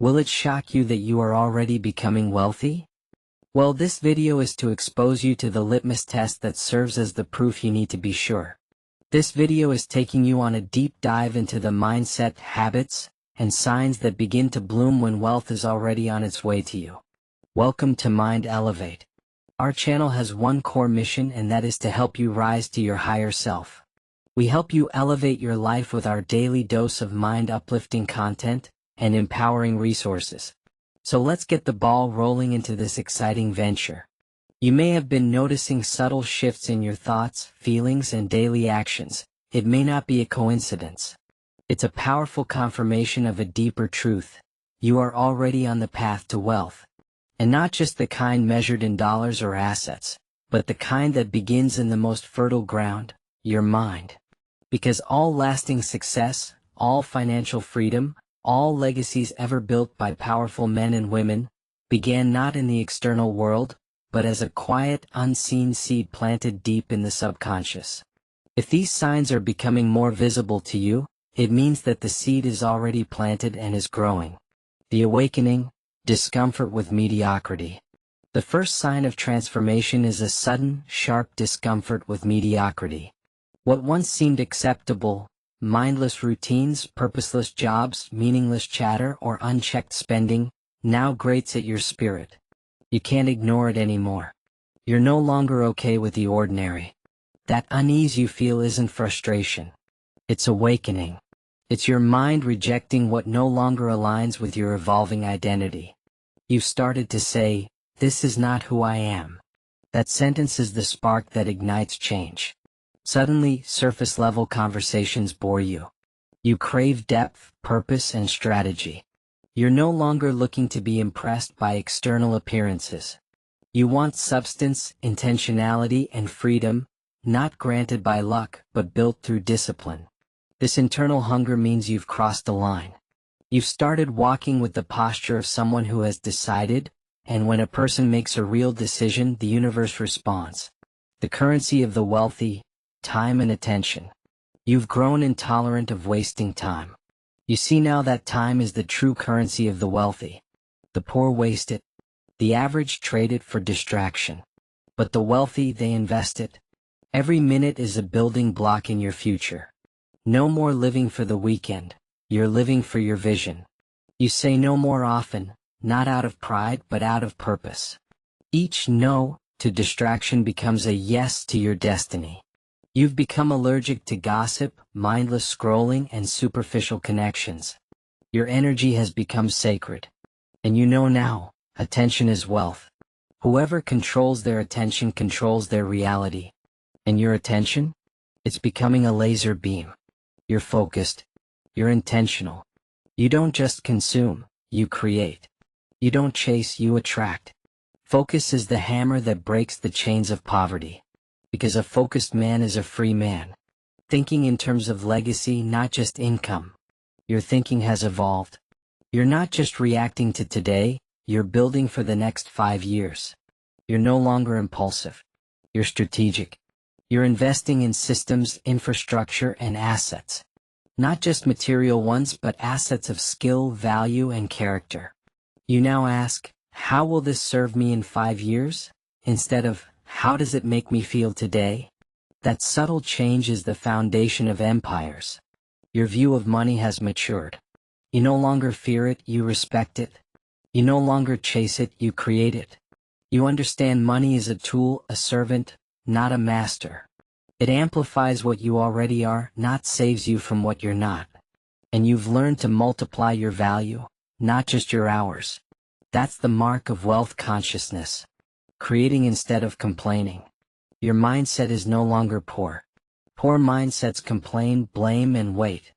Will it shock you that you are already becoming wealthy? Well, this video is to expose you to the litmus test that serves as the proof you need to be sure. This video is taking you on a deep dive into the mindset, habits, and signs that begin to bloom when wealth is already on its way to you. Welcome to Mind Elevate. Our channel has one core mission, and that is to help you rise to your higher self. We help you elevate your life with our daily dose of mind-uplifting content and empowering resources. So let's get the ball rolling into this exciting venture. You may have been noticing subtle shifts in your thoughts, feelings, and daily actions. It may not be a coincidence. It's a powerful confirmation of a deeper truth. You are already on the path to wealth. And not just the kind measured in dollars or assets, but the kind that begins in the most fertile ground, your mind. Because all lasting success, all financial freedom, all legacies ever built by powerful men and women, began not in the external world, but as a quiet, unseen seed planted deep in the subconscious. If these signs are becoming more visible to you, it means that the seed is already planted and is growing. The awakening, discomfort with mediocrity. The first sign of transformation is a sudden, sharp discomfort with mediocrity. What once seemed acceptable, mindless routines, purposeless jobs, meaningless chatter, or unchecked spending, now grates at your spirit. You can't ignore it anymore. You're no longer okay with the ordinary. That unease you feel isn't frustration. It's awakening. It's your mind rejecting what no longer aligns with your evolving identity. You've started to say, "This is not who I am." That sentence is the spark that ignites change. Suddenly, surface-level conversations bore you. You crave depth, purpose, and strategy. You're no longer looking to be impressed by external appearances. You want substance, intentionality, and freedom, not granted by luck, but built through discipline. This internal hunger means you've crossed the line. You've started walking with the posture of someone who has decided, and when a person makes a real decision, the universe responds. The currency of the wealthy, time and attention. You've grown intolerant of wasting time. You see now that time is the true currency of the wealthy. The poor waste it. The average trade it for distraction. But the wealthy, they invest it. Every minute is a building block in your future. No more living for the weekend. You're living for your vision. You say no more often, not out of pride but out of purpose. Each no to distraction becomes a yes to your destiny. You've become allergic to gossip, mindless scrolling, and superficial connections. Your energy has become sacred. And you know now, attention is wealth. Whoever controls their attention controls their reality. And your attention? It's becoming a laser beam. You're focused. You're intentional. You don't just consume, you create. You don't chase, you attract. Focus is the hammer that breaks the chains of poverty. Because a focused man is a free man. Thinking in terms of legacy, not just income. Your thinking has evolved. You're not just reacting to today, you're building for the next 5 years. You're no longer impulsive. You're strategic. You're investing in systems, infrastructure, and assets. Not just material ones, but assets of skill, value, and character. You now ask, how will this serve me in 5 years? Instead of, how does it make me feel today? That subtle change is the foundation of empires. Your view of money has matured. You no longer fear it, you respect it. You no longer chase it, you create it. You understand money is a tool, a servant, not a master. It amplifies what you already are, not saves you from what you're not. And you've learned to multiply your value, not just your hours. That's the mark of wealth consciousness. Creating instead of complaining. Your mindset is no longer poor. Poor mindsets complain, blame, and wait.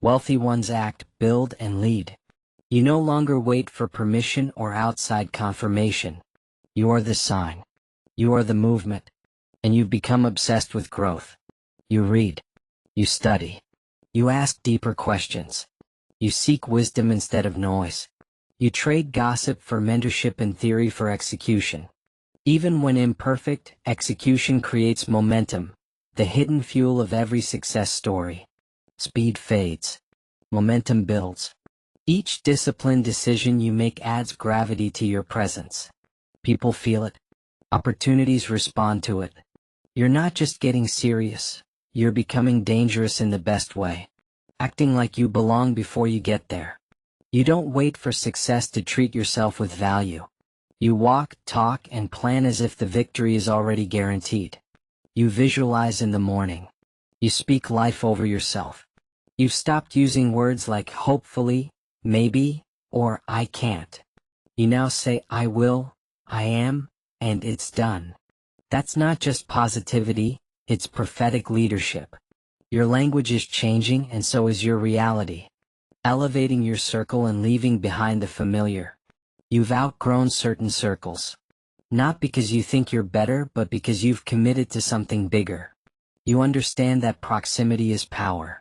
Wealthy ones act, build, and lead. You no longer wait for permission or outside confirmation. You are the sign. You are the movement. And you've become obsessed with growth. You read. You study. You ask deeper questions. You seek wisdom instead of noise. You trade gossip for mentorship and theory for execution. Even when imperfect, execution creates momentum, the hidden fuel of every success story. Speed fades. Momentum builds. Each disciplined decision you make adds gravity to your presence. People feel it. Opportunities respond to it. You're not just getting serious, you're becoming dangerous in the best way. Acting like you belong before you get there. You don't wait for success to treat yourself with value. You walk, talk, and plan as if the victory is already guaranteed. You visualize in the morning. You speak life over yourself. You've stopped using words like hopefully, maybe, or I can't. You now say I will, I am, and it's done. That's not just positivity, it's prophetic leadership. Your language is changing and so is your reality. Elevating your circle and leaving behind the familiar. You've outgrown certain circles. Not because you think you're better, but because you've committed to something bigger. You understand that proximity is power.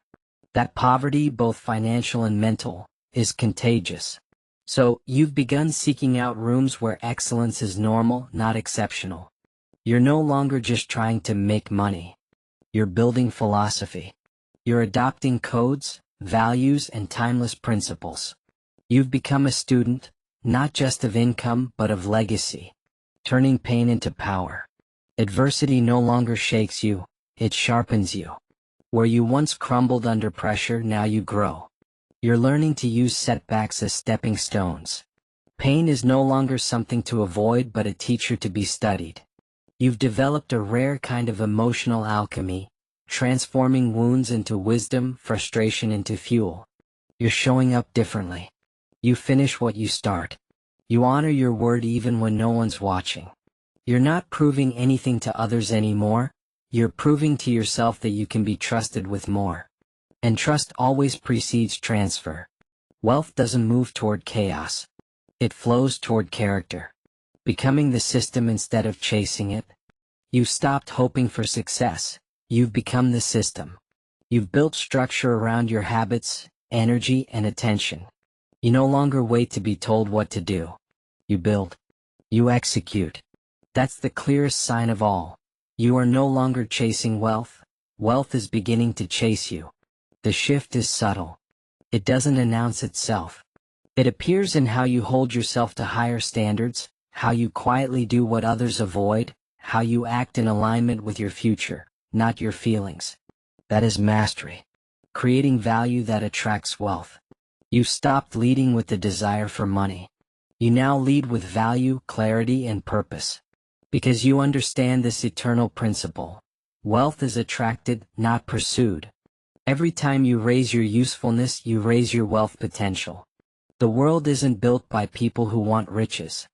That poverty, both financial and mental, is contagious. So, you've begun seeking out rooms where excellence is normal, not exceptional. You're no longer just trying to make money. You're building philosophy. You're adopting codes, values, and timeless principles. You've become a student, not just of income, but of legacy. Turning pain into power. Adversity no longer shakes you, it sharpens you. Where you once crumbled under pressure, now you grow. You're learning to use setbacks as stepping stones. Pain is no longer something to avoid but a teacher to be studied. You've developed a rare kind of emotional alchemy, transforming wounds into wisdom, frustration into fuel. You're showing up differently. You finish what you start. You honor your word even when no one's watching. You're not proving anything to others anymore, you're proving to yourself that you can be trusted with more. And trust always precedes transfer. Wealth doesn't move toward chaos. It flows toward character. Becoming the system instead of chasing it. You've stopped hoping for success. You've become the system. You've built structure around your habits, energy, and attention. You no longer wait to be told what to do. You build. You execute. That's the clearest sign of all. You are no longer chasing wealth. Wealth is beginning to chase you. The shift is subtle. It doesn't announce itself. It appears in how you hold yourself to higher standards, how you quietly do what others avoid, how you act in alignment with your future, not your feelings. That is mastery. Creating value that attracts wealth. You've stopped leading with the desire for money. You now lead with value, clarity, and purpose. Because you understand this eternal principle. Wealth is attracted, not pursued. Every time you raise your usefulness, you raise your wealth potential. The world isn't built by people who want riches.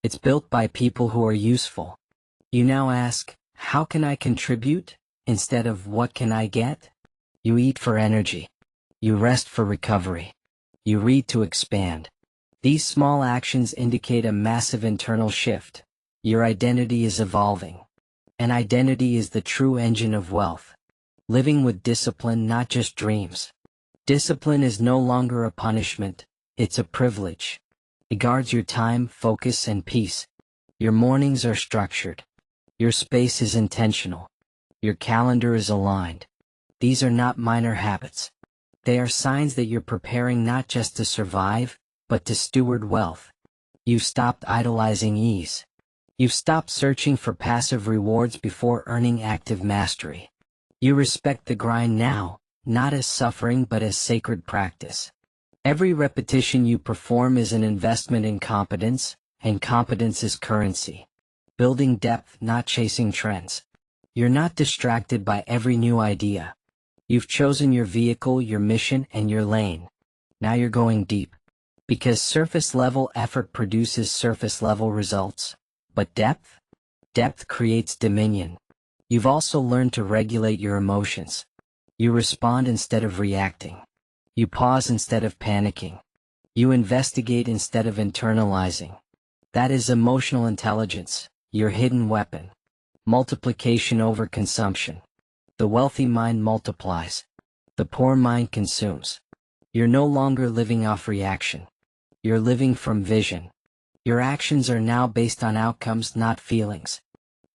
It's built by people who are useful. You now ask, how can I contribute, instead of what can I get? You eat for energy. You rest for recovery. You read to expand. These small actions indicate a massive internal shift. Your identity is evolving. And identity is the true engine of wealth. Living with discipline, not just dreams. Discipline is no longer a punishment, it's a privilege. It guards your time, focus, and peace. Your mornings are structured. Your space is intentional. Your calendar is aligned. These are not minor habits. They are signs that you're preparing not just to survive, but to steward wealth. You've stopped idolizing ease. You've stopped searching for passive rewards before earning active mastery. You respect the grind now, not as suffering but as sacred practice. Every repetition you perform is an investment in competence, and competence is currency. Building depth, not chasing trends. You're not distracted by every new idea. You've chosen your vehicle, your mission, and your lane. Now you're going deep. Because surface-level effort produces surface-level results. But depth? Depth creates dominion. You've also learned to regulate your emotions. You respond instead of reacting. You pause instead of panicking. You investigate instead of internalizing. That is emotional intelligence, your hidden weapon. Multiplication over consumption. The wealthy mind multiplies. The poor mind consumes. You're no longer living off reaction. You're living from vision. Your actions are now based on outcomes, not feelings.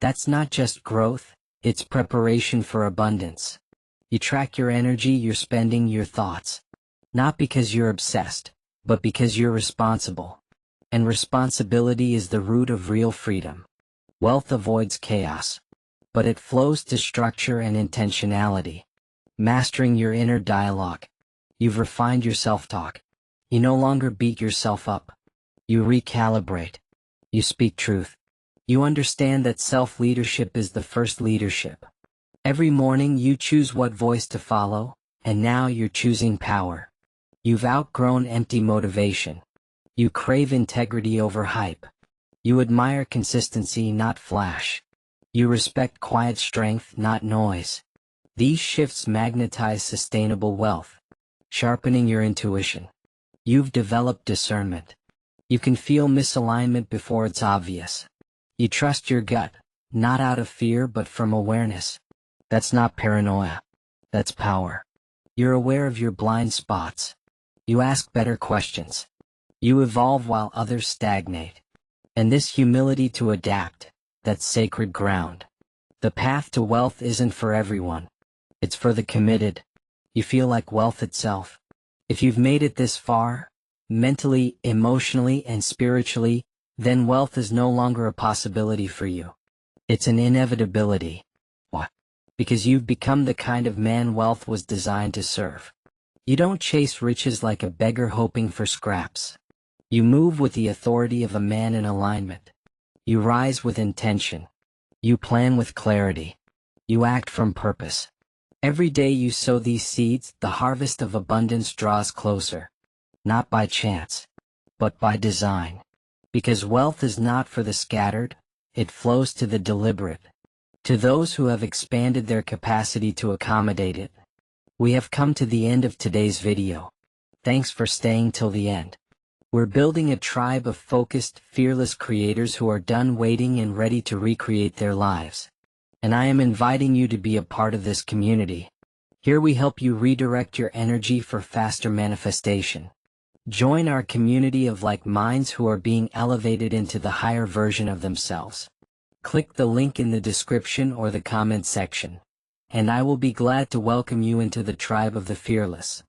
That's not just growth. It's preparation for abundance. You track your energy, your spending, your thoughts. Not because you're obsessed, but because you're responsible. And responsibility is the root of real freedom. Wealth avoids chaos, but it flows to structure and intentionality. Mastering your inner dialogue. You've refined your self-talk. You no longer beat yourself up. You recalibrate. You speak truth. You understand that self-leadership is the first leadership. Every morning you choose what voice to follow, and now you're choosing power. You've outgrown empty motivation. You crave integrity over hype. You admire consistency, not flash. You respect quiet strength, not noise. These shifts magnetize sustainable wealth, sharpening your intuition. You've developed discernment. You can feel misalignment before it's obvious. You trust your gut, not out of fear but from awareness. That's not paranoia. That's power. You're aware of your blind spots. You ask better questions. You evolve while others stagnate. And this humility to adapt, that's sacred ground. The path to wealth isn't for everyone. It's for the committed. You feel like wealth itself. If you've made it this far, mentally, emotionally, and spiritually, then wealth is no longer a possibility for you. It's an inevitability. Why? Because you've become the kind of man wealth was designed to serve. You don't chase riches like a beggar hoping for scraps. You move with the authority of a man in alignment. You rise with intention. You plan with clarity. You act from purpose. Every day you sow these seeds, the harvest of abundance draws closer. Not by chance, but by design. Because wealth is not for the scattered, it flows to the deliberate. To those who have expanded their capacity to accommodate it. We have come to the end of today's video. Thanks for staying till the end. We're building a tribe of focused, fearless creators who are done waiting and ready to recreate their lives. And I am inviting you to be a part of this community. Here we help you redirect your energy for faster manifestation. Join our community of like minds who are being elevated into the higher version of themselves. Click the link in the description or the comment section, and I will be glad to welcome you into the tribe of the fearless.